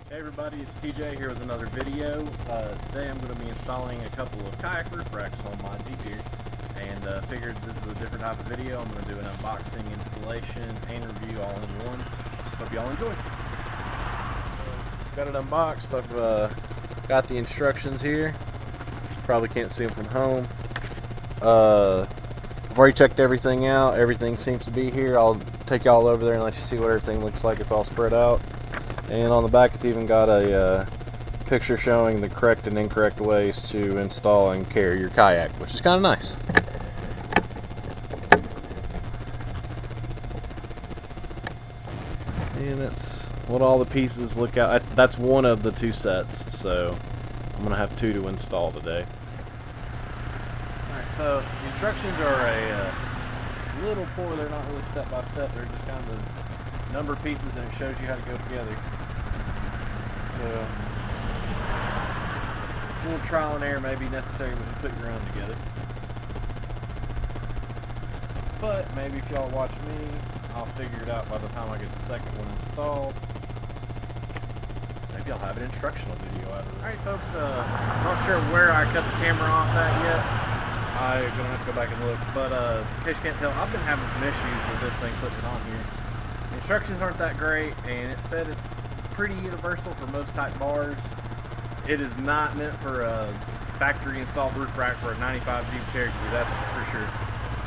Hey everybody, it's TJ here with another video. Today I'm going to be installing a couple of kayak roof racks on my Jeep here, and figured this is a different type of video. I'm going to do an unboxing, installation, and review all in one. Hope y'all enjoy. Got it unboxed. I've got the instructions here. Probably can't see them from home. I've already checked everything out. Everything seems to be here. I'll take y'all over there and let you see what everything looks like. It's all spread out. And on the back it's even got a picture showing the correct and incorrect ways to install and carry your kayak, which is kind of nice. And that's what all the pieces look out. That's one of the two sets, so I'm going to have two to install today. Alright, so the instructions are a little poor. They're not really step by step. They're just kind of number pieces, and it shows you how to go together. So a little trial and error may be necessary when you put your own together. But maybe if y'all watch me, I'll figure it out by the time I get the second one installed. Maybe I'll have an instructional video out of it. Alright folks, I'm not sure where I cut the camera off at yet. I'm going to have to go back and look. But in case you can't tell, I've been having some issues with this thing putting it on here. The instructions aren't that great, and it said it's pretty universal for most type bars. It is not meant for a factory installed roof rack for a 95 Jeep Cherokee, that's for sure.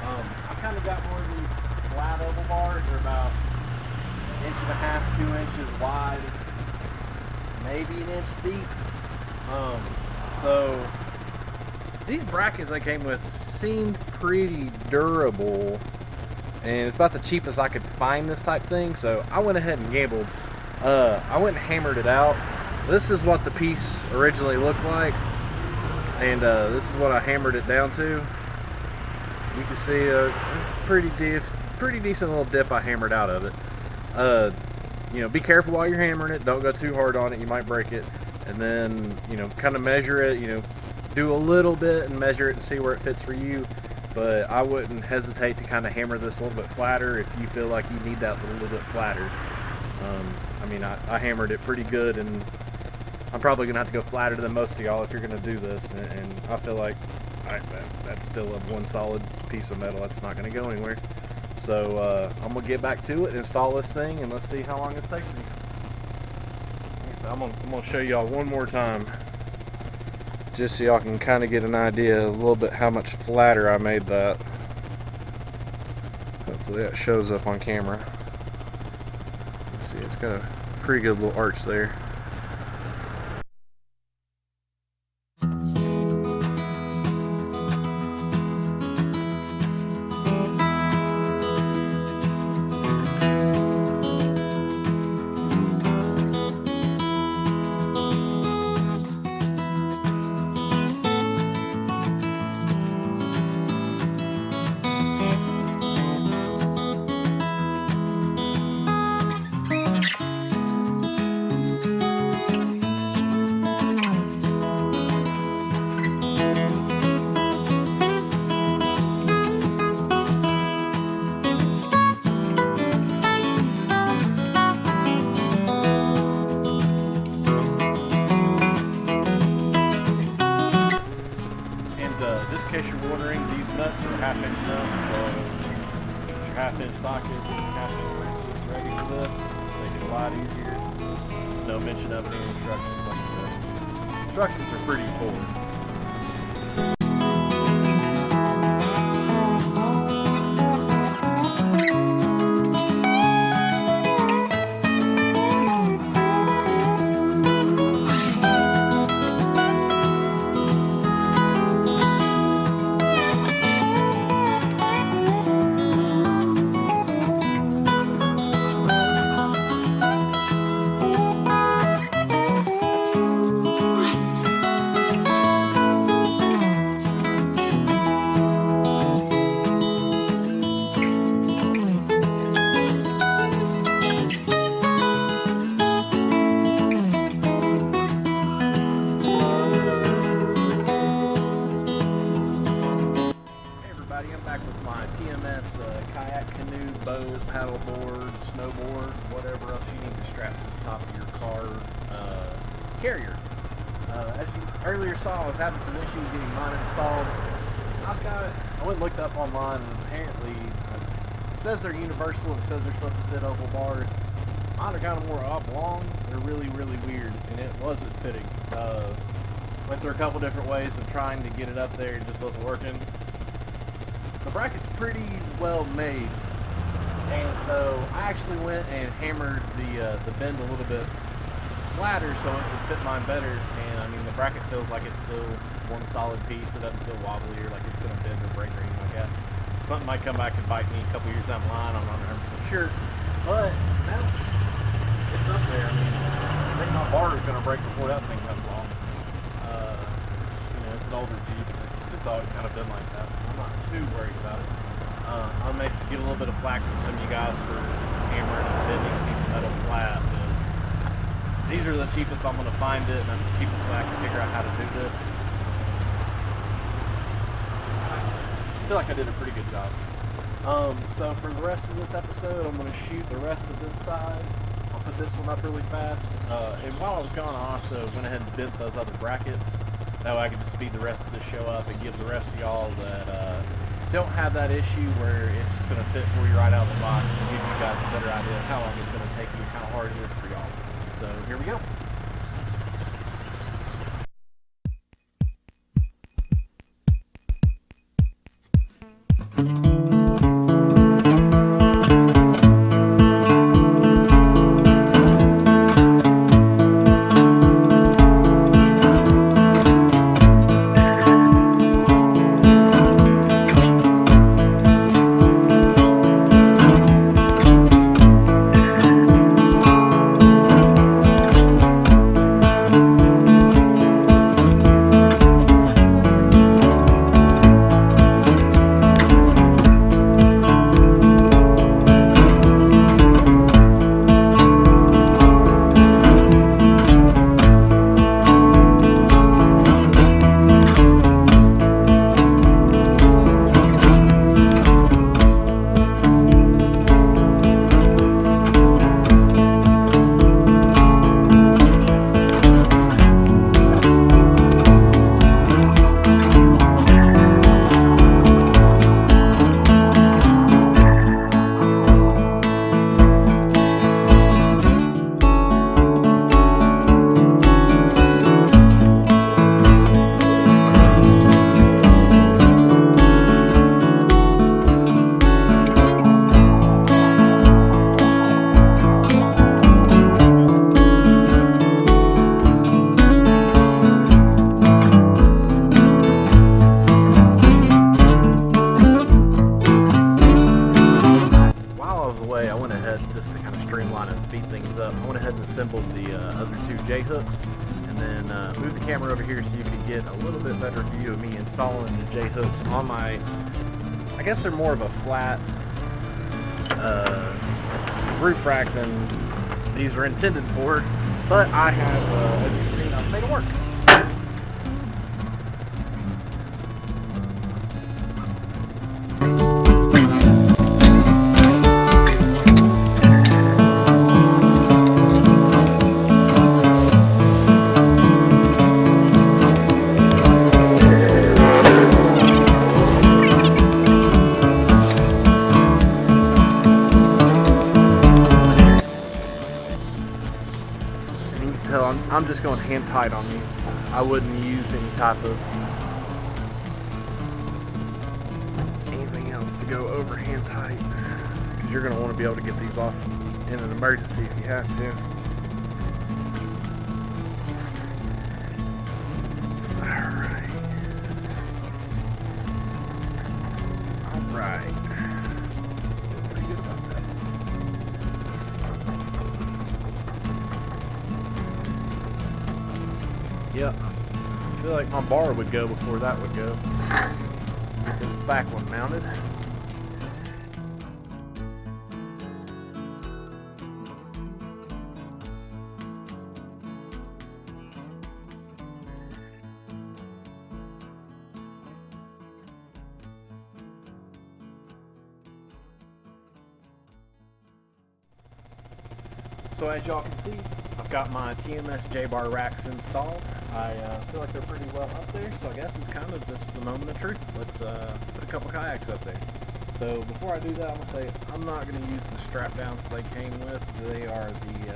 I kind of got one of these flat oval bars. They're about 1.5 to 2 inches wide, maybe 1 inch deep. So these brackets they came with seemed pretty durable, and it's about the cheapest I could find this type thing, so I went ahead and gambled. I went and hammered it out. This is what the piece originally looked like, and this is what I hammered it down to. You can see a pretty decent little dip I hammered out of it. You know, be careful while you're hammering it. Don't go too hard on it, you might break it. And then, you know, kind of measure it. You know, do a little bit and measure it and see where it fits for you. But I wouldn't hesitate to kind of hammer this a little bit flatter if you feel like you need that a little bit flatter. I mean, I hammered it pretty good, and I'm probably going to have to go flatter than most of y'all if you're going to do this. And I feel like that's still one solid piece of metal. That's not going to go anywhere. So I'm going to get back to it, install this thing, and let's see how long it's taking me. So I'm going to show y'all one more time, just so y'all can kind of get an idea a little bit how much flatter I made that. Hopefully that shows up on camera. See, it's got a pretty good little arch there. Just in case you're wondering, these nuts are 1/2 inch nuts, so your 1/2 inch socket, 1/2 inch wrench is ready for this. Make it a lot easier. No mention of any instructions, like I said. Instructions are pretty poor. carrier. As you earlier saw, I was having some issues getting mine installed. I went and looked up online, and apparently it says they're universal. It says they're supposed to fit oval bars. Mine are kind of more oblong. They're really, really weird, and it wasn't fitting. Went through a couple different ways of trying to get it up there. It just wasn't working. The bracket's pretty well made, and so I actually went and hammered the bend a little bit flatter so it would fit mine better. And I mean, the bracket feels like it's still one solid piece. It doesn't feel wobbly or like it's going to bend or break or anything like that. Something might come back and bite me a couple years down the line. I'm not 100% sure, but now it's up there. I mean, I think my bar is going to break before that thing comes off. You know, it's an older Jeep. It's always kind of been like that. I'm not too worried about it. I may get a little bit of flack from some of you guys for hammering and bending a piece of metal flat. These are the cheapest I'm going to find it, and that's the cheapest way I can figure out how to do this. I feel like I did a pretty good job. So for the rest of this episode, I'm going to shoot the rest of this side. I'll put this one up really fast. And while I was gone, I also went ahead and bent those other brackets. That way I could just speed the rest of the show up and give the rest of y'all that don't have that issue where it's just going to fit for you right out of the box and give you guys a better idea of how long it's going to take you and how hard it is for y'all. So here we go. Assembled the other two JHooks, and then move the camera over here so you can get a little bit better view of me installing the JHooks on my, I guess they're more of a flat roof rack than these are intended for, but I have, as you can see, I've made it work. I'm just going hand tight on these. I wouldn't use any type of anything else to go over hand tight, because you're going to want to be able to get these off in an emergency if you have to. Alright. Alright. Pretty good about that. Yep, I feel like my bar would go before that would go. Get this back one mounted. So as y'all can see, I've got my TMS J-bar racks installed. I feel like they're pretty well up there, so I guess it's kind of just the moment of truth. Let's put a couple kayaks up there. So before I do that, I'm going to say I'm not going to use the strap downs they came with. They are the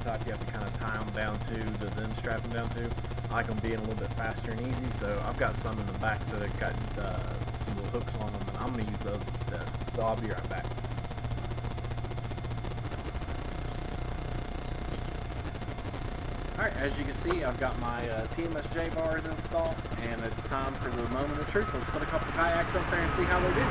type you have to kind of tie them down to then strap them down to. I like them being a little bit faster and easy, so I've got some in the back that have got some little hooks on them, and I'm going to use those instead. So I'll be right back. Alright, as you can see, I've got my TMS J bars installed, and it's time for the moment of truth. Let's put a couple kayaks up there and see how they do.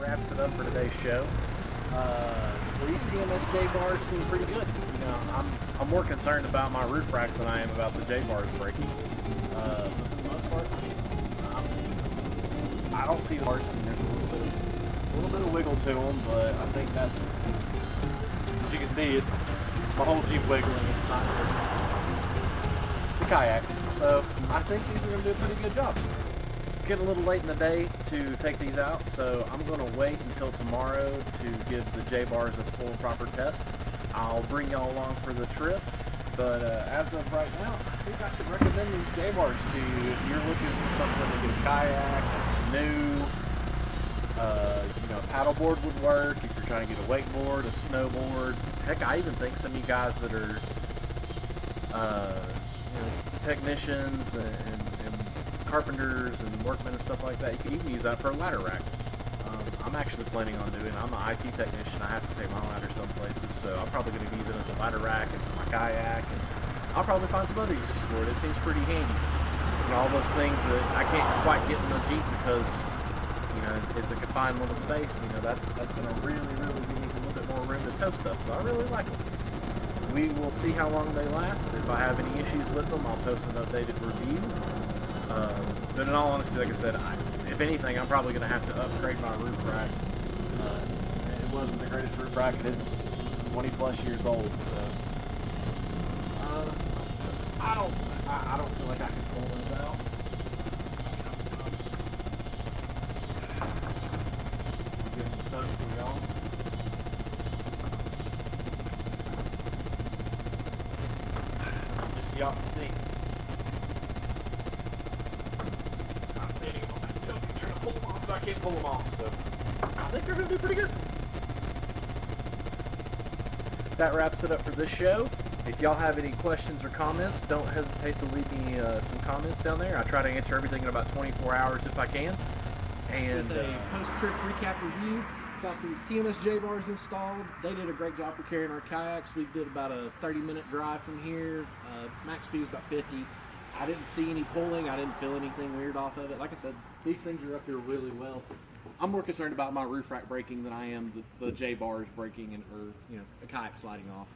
Wraps it up for today's show. These TMS J bars seem pretty good. You know, I'm more concerned about my roof rack than I am about the J bars breaking. But for the most part, I don't see the bars. I mean, there's a little bit of wiggle to them, but I think that's, as you can see, it's my whole Jeep wiggling. It's not just the kayaks. So I think these are going to do a pretty good job. Getting a little late in the day to take these out, so I'm going to wait until tomorrow to give the J bars a full and proper test. I'll bring y'all along for the trip, but as of right now, I think I could recommend these J bars to you if you're looking for something to get a kayak, new, you know, paddleboard would work. If you're trying to get a wakeboard, a snowboard, heck, I even think some of you guys that are you know, technicians and carpenters and workmen and stuff like that, you could even use that for a ladder rack. I'm actually planning on doing, I'm an IT technician, I have to take my ladder some places, so I'm probably going to use it as a ladder rack and for my kayak, and I'll probably find some other uses for it. It seems pretty handy. You know, all those things that I can't quite get in the Jeep because, you know, it's a confined little space, you know, that's going to really give me a little bit more room to tow stuff, so I really like them. We will see how long they last. If I have any issues with them, I'll post an updated review. But in all honesty, like I said, if anything, I'm probably going to have to upgrade my roof rack. It wasn't the greatest roof rack, and it's 20 plus years old, so I don't feel like I can pull those out. I'll get some stuff for y'all. Just so y'all can see. I can't pull them off, so I think they're going to do pretty good. that wraps it up for this show. If y'all have any questions or comments, don't hesitate to leave me some comments down there. I try to answer everything in about 24 hours if I can. And with a post-trip recap review, got these TMS J bars installed. They did a great job for carrying our kayaks. We did about a 30-minute drive from here. Max speed was about 50. I didn't see any pulling. I didn't feel anything weird off of it. Like I said, these things are up here really well. I'm more concerned about my roof rack breaking than I am the J bars breaking or a kayak sliding off.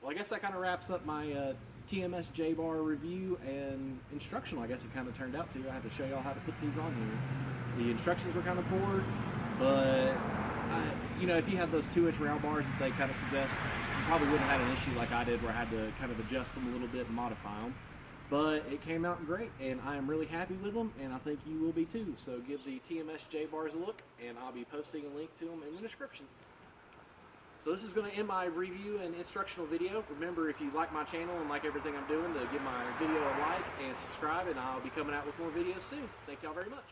Well, I guess that kind of wraps up my TMS J bar review and instructional. I guess it kind of turned out to. I had to show y'all how to put these on here. The instructions were kind of poor, but if you had those 2-inch rail bars that they kind of suggest, you probably wouldn't have had an issue like I did, where I had to kind of adjust them a little bit and modify them. But it came out great, and I am really happy with them, and I think you will be too. So give the TMS J bars a look, and I'll be posting a link to them in the description. So this is going to end my review and instructional video. Remember, if you like my channel and like everything I'm doing, to give my video a like and subscribe, and I'll be coming out with more videos soon. Thank y'all very much.